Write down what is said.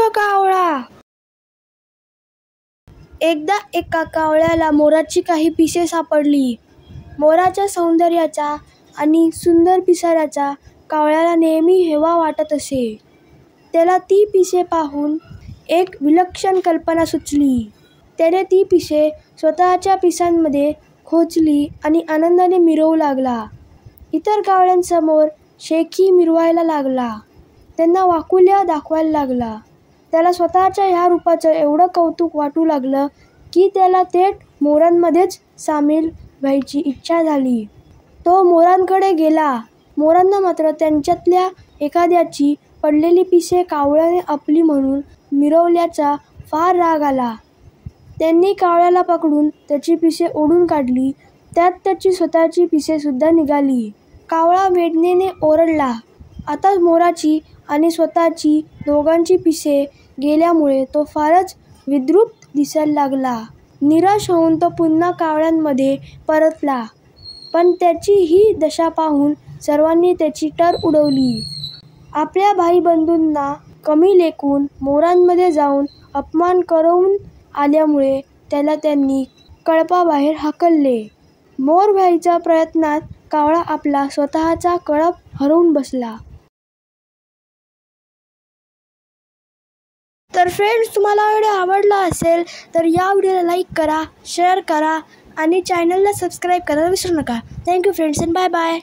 कावळा. एकदा एका कावळ्याला मोराची काही पिसे सापडली. मोराच्या सौंदर्याचा आणि सुंदर पिसाऱ्याचा कावळ्याला नेहमी हेवा वाटत असे. त्याला ती पिसे पाहून एक विलक्षण कल्पना सुचली. त्याने ती पिसे स्वतःच्या पिसांमध्ये खोचली आणि आनंदाने मिरवू लागला. इतर कावळ्यांसमोर शेखी मिरवायला लागला. त्यांना वाकुल्या दाखवायला लागला. त्याला स्वतःच्या ह्या रूपाचं एवढं कौतुक वाटू लागलं की त्याला थेट मोरांमध्येच सामील व्हायची इच्छा झाली. तो मोरांकडे गेला. मोरांना मात्र त्यांच्यातल्या एखाद्याची पडलेली पिसे कावळ्याने आपली म्हणून मिरवल्याचा फार राग आला. त्यांनी कावळ्याला पकडून त्याची पिसे ओढून काढली. त्यात त्याची स्वतःची पिसेसुद्धा निघाली. कावळा वेदनेने ओरडला. आता मोराची आणि स्वतःची दोघांची पिसे गेल्यामुळे तो फारच विद्रूप दिसायला लागला. निराश होऊन तो पुन्हा कावळ्यांमध्ये परतला. पण त्याची ही दशा पाहून सर्वांनी त्याची टर उडवली. आपल्या भाईबंधूंना कमी लेखून मोरांमध्ये जाऊन अपमान करून आल्यामुळे त्याला त्यांनी कळपाबाहेर हाकलले. मोर व्हायच्या प्रयत्नात कावळा आपला स्वतःचा कळप हरवून बसला. तर फ्रेंड्स, तुम्हाला व्हिडिओ आवडला असेल तर या व्हिडिओला लाईक करा, शेअर करा आणि चॅनलला सबस्क्राईब करायला विसरू नका. Thank you friends and bye bye.